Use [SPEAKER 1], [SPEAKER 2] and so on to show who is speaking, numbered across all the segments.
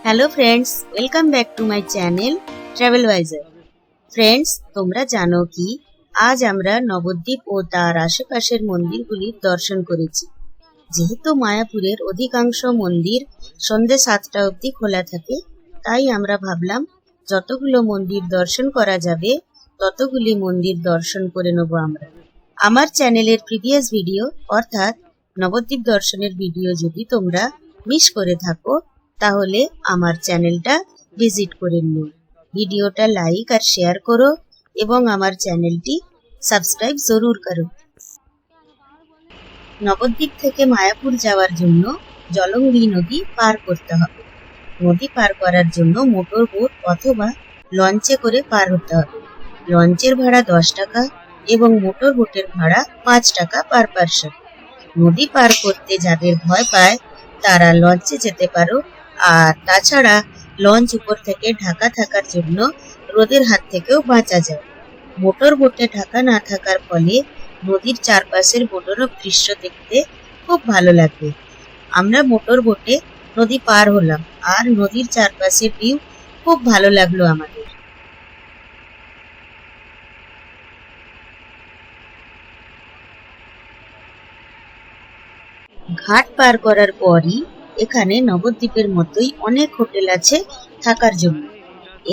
[SPEAKER 1] Hello friends, welcome back to my channel Travelwiser. Friends, তোমরা জানো কি আজ আমরা নবদ্বীপ ও তার আশেপাশের মন্দিরগুলির দর্শন করেছি। যেহেতু মায়াপুরের অধিকাংশ মন্দির সন্ধ্যে 7টা অবধি খোলা থাকে, তাই আমরা ভাবলাম যতগুলো মন্দির দর্শন করা যাবে ততগুলি মন্দির দর্শন করে নেব আমরা। আমার চ্যানেলের প্রিভিয়াস ভিডিও অর্থাৎ নবদ্বীপ দর্শনের ভিডিও যদি তোমরা মিস করে থাকো তাহলে আমার চ্যানেলটা ভিজিট করে নিও। ভিডিওটা লাইক আর শেয়ার করো এবং আমার চ্যানেলটি সাবস্ক্রাইব জরুর করো। নবদ্বীপ থেকে মায়াপুর যাওয়ার জন্য জলঙ্গি নদী পার করতে হবে। নদী পার করার জন্য মোটর বোট অথবা লঞ্চে করে পার হতে হবে। লঞ্চের ভাড়া 10 টাকা এবং মোটর বোটের ভাড়া 5 টাকা পার পারসন। নদী পার করতে যাদের ভয় পায় তারা লঞ্চে যেতে পারো, আর তাছাড়া লঞ্চ উপর থেকে ঢাকা থাকার জন্য রোদের হাত থেকেও বাঁচা যায়। মোটর বোটে ঢাকা না থাকার ফলে নদীর চারপাশের মনোরম দৃশ্য দেখতে খুব ভালো লাগবে। আমরা মোটর বোটে নদী পার হলাম আর নদীর চারপাশের ভিউ খুব ভালো লাগলো আমাদের। ঘাট পার করার পরই এখানে নবদ্বীপের মতোই অনেক হোটেল আছে থাকার জন্য।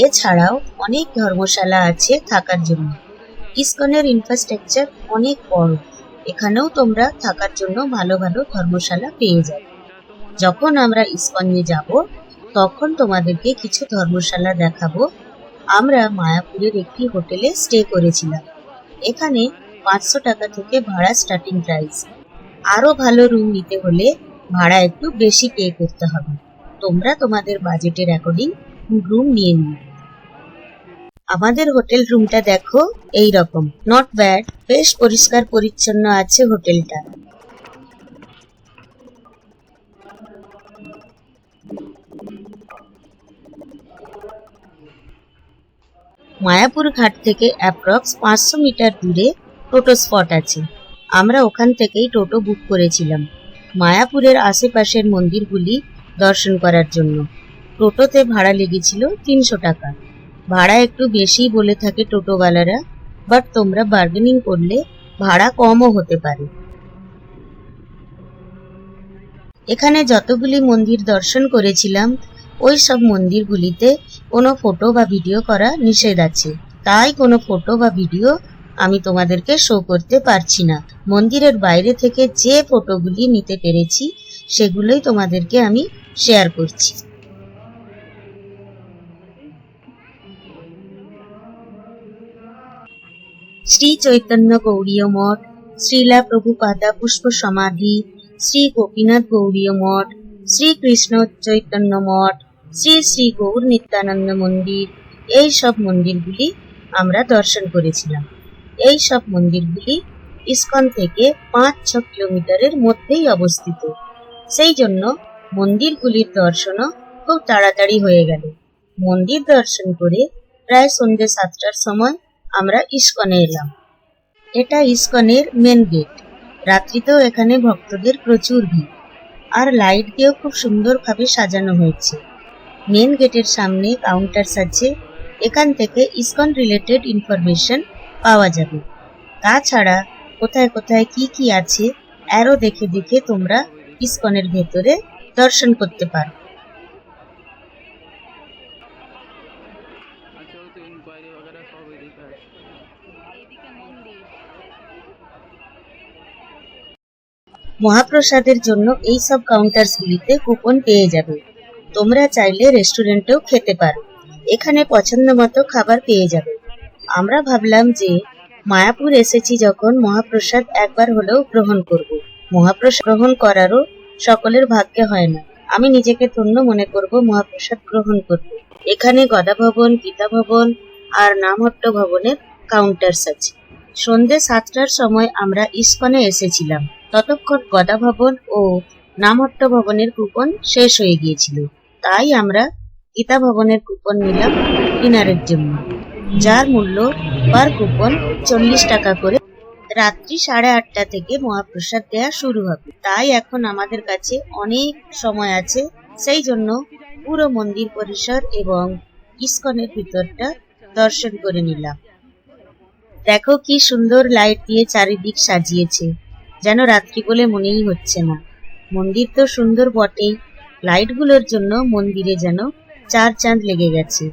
[SPEAKER 1] এছাড়াও অনেক ধর্মশালা আছে থাকার জন্য। ইসকনের ইনফ্রাস্ট্রাকচার অনেক বড়, এখানেও তোমরা থাকার জন্য ভালো ভালো ধর্মশালা পেয়ে যাবে। যখন আমরা ইসকনে যাব তখন তোমাদেরকে কিছু ধর্মশালা দেখাবো। আমরা মায়াপুরের একটি হোটেলে স্টে করেছিলাম। এখানে 500 টাকা থেকে ভাড়া স্টার্টিং প্রাইস। আরো ভালো রুম নিতে হলে ভাড়া একটু বেশি পে করতে হবে। তোমরা তোমাদের বাজেটের অ্যাকর্ডিং রুম নিয়ে নিও। আমাদের হোটেল রুমটা দেখো, এই রকম, নট ব্যাড, বেশ পরিষ্কার পরিচ্ছন্ন আছে হোটেলটা। মায়াপুর ঘাট থেকে অ্যাপ্রক্স 500 মিটার দূরে টোটো স্পট আছে। আমরা ওখান থেকেই টোটো বুক করেছিলাম মায়াপুরের আশেপাশের মন্দিরগুলি দর্শন করার জন্য। টোটোতে ভাড়া লেগেছিল 300 টাকা। ভাড়া একটু বেশি বলে থাকে টোটোওয়ালারা, বাট তোমরা বার্গেনিং করলে ভাড়া কমও হতে পারে। এখানে যতগুলি মন্দির দর্শন করেছিলাম ওই সব মন্দিরগুলিতে কোনো ফটো বা ভিডিও করা নিষেধ আছে, তাই কোনো ফটো বা ভিডিও আমি তোমাদেরকে শো করতে পারছি না। মন্দিরের বাইরে থেকে যে ফটোগুলি নিতে পেরেছি সেগুলোই তোমাদেরকে আমি শেয়ার করছি। শ্রী চৈতন্য গৌড়ীয় মঠ, শ্রীলা প্রভুপাদা পুষ্প সমাধি, শ্রী গোপীনাথ গৌড়ীয় মঠ, শ্রী কৃষ্ণ চৈতন্য মঠ, শ্রী শ্রী গৌর নিত্যানন্দ মন্দির, এই সব মন্দিরগুলি আমরা দর্শন করেছিলাম। এই সব মন্দিরগুলি ইসকন থেকে 5-6 কিলোমিটারের মধ্যেই অবস্থিত। সেই জন্য মন্দিরগুলির দর্শনও খুব তাড়াতাড়ি হয়ে গেল। মন্দির দর্শন করে প্রায় সন্ধ্যে 7টার সময় আমরা ইসকনে এলাম। এটা ইসকনের মেন গেট। রাত্রিতেও এখানে ভক্তদের প্রচুর ভিড়, আর লাইট দিয়েও খুব সুন্দরভাবে সাজানো হয়েছে। মেন গেটের সামনে কাউন্টার্স আছে, এখান থেকে ইসকন রিলেটেড ইনফরমেশন পাওয়া যাবে। তাছাড়া কোথায় কোথায় কি কি আছে অ্যারো দেখে দেখে তোমরা ইসকনের ভেতরে দর্শন করতে পারো। মহাপ্রসাদের জন্য এই সব কাউন্টারসগুলিতে কুপন পেয়ে যাবে। তোমরা চাইলে রেস্টুরেন্টেও খেতে পারো, এখানে পছন্দ মতো খাবার পেয়ে যাবে। আমরা ভাবলাম যে মায়াপুর এসেছি যখন মহাপ্রসাদ একবার হলেও গ্রহণ করব। মহাপ্রসাদ গ্রহণ করারও সকলের ভাগ্যে হয় না। আমি নিজেকে ধন্য মনে করব মহাপ্রসাদ গ্রহণ করব। এখানে গদা ভবন, গীতা ভবন আর নামহট্ট ভবনের কাউন্টার্স আছে। সন্ধ্যে 7টার সময় আমরা ইসকনে এসেছিলাম, ততক্ষণ গদা ভবন ও নামহট্ট ভবনের কুপন শেষ হয়ে গিয়েছিল, তাই আমরা গীতা ভবনের কুপন নিলাম ডিনারের জন্য, যার মূল্য পার কুপন 40 টাকা করে। রাত্রি 8:30 থেকে মহাপ্রসাদ দেয়া শুরু হবে, তাই এখন আমাদের কাছে অনেক সময় আছে। সেই জন্য পুরো মন্দির পরিসর এবং ইস্কনের ভিতরটা দর্শন করে নিলাম। দেখো কি সুন্দর লাইট দিয়ে চারিদিক সাজিয়েছে, যেন রাত্রি বলে মনেই হচ্ছে না। মন্দির তো সুন্দর বটেই, লাইটগুলোর জন্য মন্দিরে যেন চার চাঁদ লেগে গেছে।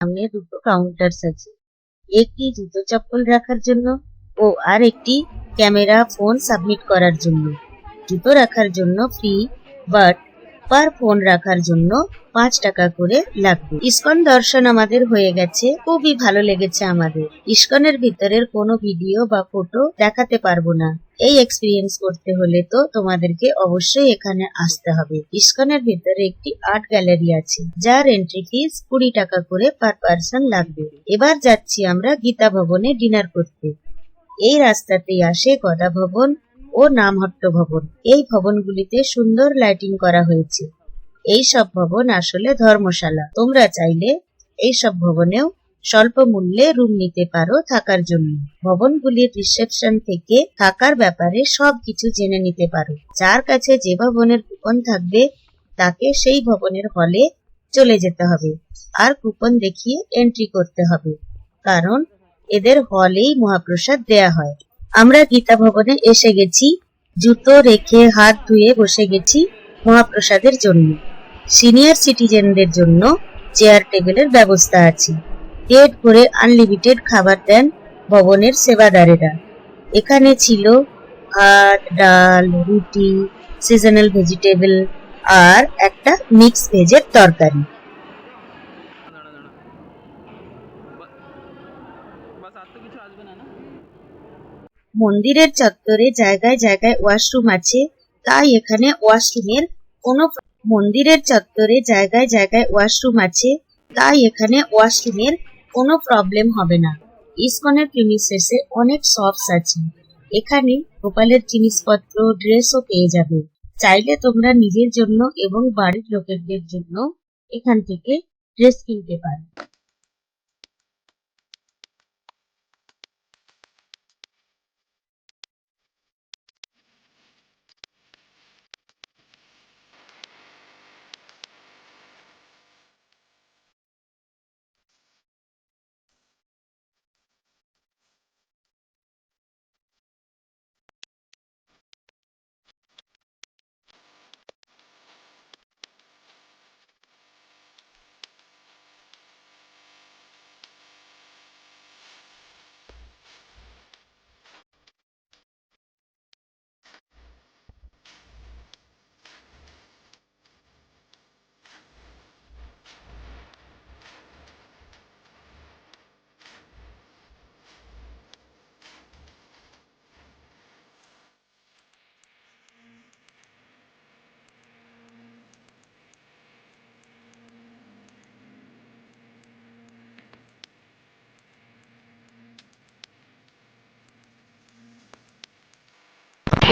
[SPEAKER 1] সামনে দুটো কাউন্টার্স আছে, একটি জুতো চপ্পল রাখার জন্য ও আর একটি ক্যামেরা ফোন সাবমিট করার জন্য। জুতো রাখার জন্য ফ্রি, বাট পার ফোন রাখার জন্য 5 টাকা করে লাগবে। ইস্কন দর্শন আমাদের হয়ে গেছে, খুবই ভালো লেগেছে আমাদের। ইস্কনের ভিতরের কোনো ভিডিও বা ফটো দেখাতে পারবো না। এই এক্সপিরিয়েন্স করতে হলে তো তোমাদেরকে অবশ্যই এখানে আসতে হবে। ইস্কনের ভিতরে একটি আর্ট গ্যালারি আছে, যার এন্ট্রি ফিস 20 টাকা করে পার পার্সন লাগবে। এবার যাচ্ছি আমরা গীতা ভবনে ডিনার করতে। এই রাস্তাতেই আসে গদা ভবন ও নামহট্ট ভবন। এই ভবনগুলিতে সুন্দর লাইটিং করা হয়েছে। এই সব ভবন আসলে ধর্মশালা। তোমরা চাইলে এই সব ভবনেও স্বল্প মূল্যে রুম নিতে পারো থাকার জন্য। ভবনগুলির রিসেপশন থেকে থাকার ব্যাপারে সবকিছু জেনে নিতে পারো। যার কাছে যে ভবনের কুপন থাকবে তাকে সেই ভবনের হলে চলে যেতে হবে আর কুপন দেখিয়ে এন্ট্রি করতে হবে, কারণ এদের হলেই মহাপ্রসাদ দেয়া হয়। আমরা গীতা ভবনে এসে গেছি, জুতো রেখে হাত ধুয়ে বসে গেছি মহাপ্রসাদের জন্য। সিনিয়র সিটিজেনদের জন্য চেয়ার টেবিলের ব্যবস্থা আছে। পেট ভরে আনলিমিটেড খাবার দেন ভবনের সেবাদারেরা। এখানে ছিল ভাত, ডাল, রুটি, সিজনাল ভেজিটেবল আর একটা মিক্স ভেজের তরকারি। মন্দিরের চত্বরে জায়গায় জায়গায় ওয়াশরুম আছে, তাই এখানে ওয়াশরুমের কোনো প্রবলেম হবে না। ইসকনের প্রিমিসেসে অনেক শপস আছে, এখানে গোপালের জিনিসপত্র, ড্রেসও পেয়ে যাবে। চাইলে তোমরা নিজের জন্য এবং বাড়ির লোকেদের জন্য এখান থেকে ড্রেস কিনতে পারো।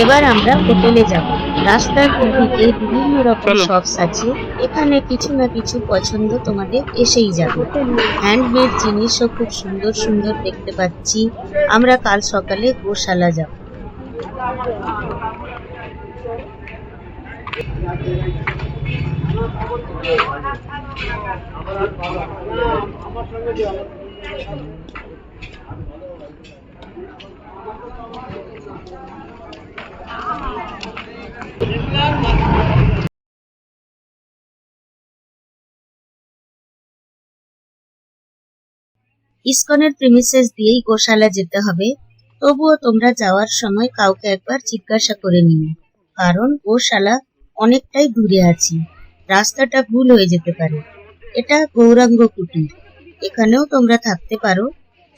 [SPEAKER 1] এবার আমরা হোটেলে যাব। রাস্তার দুদিকে বিভিন্ন রকম শপস আছে, এখানে কিছু না কিছু পছন্দ তোমাদের এসেই যাবে। হ্যান্ডমেড জিনিসও খুব সুন্দর সুন্দর দেখতে পাচ্ছি। আমরা কাল সকালে গোশালা যাব। ইসকনের প্রিমিসেস দিয়েই গোশালা যেতে হবে, তবুও তোমরা যাওয়ার সময় কাউকে একবার জিজ্ঞাসা করে নিও, কারণ গোশালা অনেকটাই দূরে আছে, রাস্তাটা ভুল হয়ে যেতে পারে। এটা গৌরাঙ্গ কুটির, এখানেও তোমরা থাকতে পারো,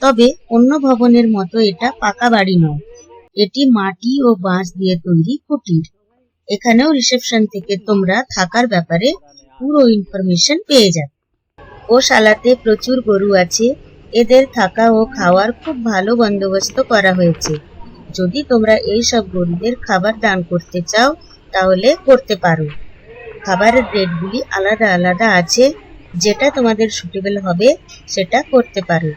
[SPEAKER 1] তবে অন্য ভবনের মতো এটা পাকা বাড়ি নয়, এটি মাটি ও বাঁশ দিয়ে তৈরি কুটির। এখানেও রিসেপশন থেকে তোমরা থাকার ব্যাপারে পুরো ইনফরমেশন পেয়ে যাবে। গোশালাতে প্রচুর গরু আছে, এদের থাকা ও খাওয়ার খুব ভালো বন্দোবস্ত করা হয়েছে। যদি তোমরা এই সব গরুদের খাবার দান করতে চাও তাহলে করতে পারো। খাবারের রেটগুলি আলাদা আলাদা আছে, যেটা তোমাদের সুটেবল হবে সেটা করতে পারো।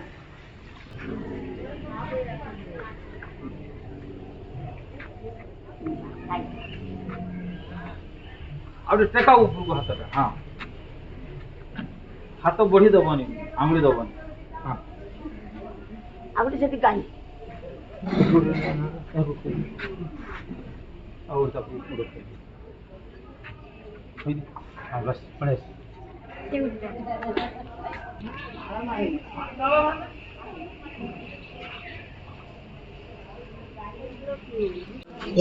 [SPEAKER 2] ଆଉ ଟେକା ଉପରକୁ ହାତଟା ହଁ ହାତ ବଢି ଦବନି, ଆଙ୍ଗୁଳି ଦବନି। ହଁ
[SPEAKER 3] ଆଉ ଗୋଟେ ସେଠି ଗାଈ
[SPEAKER 2] ଆଉ ତାକୁ ହଁ ବସ୍ ପଳେଇ ଆସ।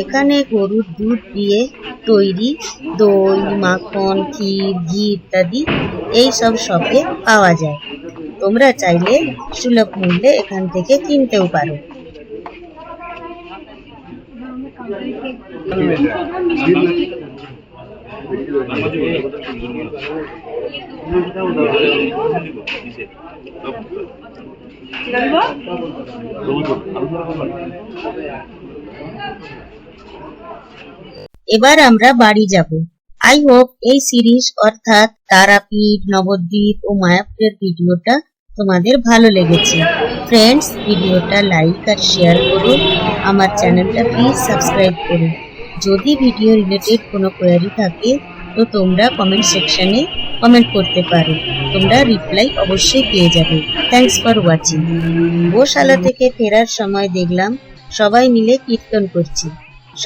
[SPEAKER 1] এখানে গরুর দুধ দিয়ে তৈরি দই, মাখন, ক্ষীর, ঘি ইত্যাদি এই সব শপে পাওয়া যায়। তোমরা চাইলে সুলভ মূল্যে এখান থেকে কিনতেও পারো। এবার আমরা বাড়ি যাব। আই হোপ এই সিরিজ অর্থাৎ তারাপীঠ, নবদ্বীপ ও মায়াপুরের ভিডিওটা তোমাদের ভালো লেগেছে। ফ্রেন্ডস, ভিডিওটা লাইক আর শেয়ার করুন, আমার চ্যানেলটা প্লিজ সাবস্ক্রাইব করুন। যদি ভিডিও রিলেটেড কোনো কোয়ারি থাকে তো তোমরা কমেন্ট সেকশনে কমেন্ট করতে পারো, তোমরা রিপ্লাই অবশ্যই পেয়ে যাবে। Thanks for watching. গোশালা থেকে ফেরার সময় দেখলাম সবাই মিলে কীর্তন করছে।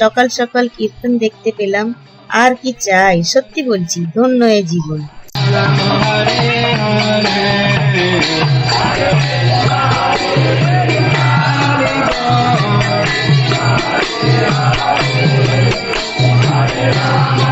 [SPEAKER 1] সকাল সকাল কীর্তন দেখতে পেলাম, আর কি চাই, সত্যি বলছি, ধন্য এ জীবন।
[SPEAKER 4] Hare Rama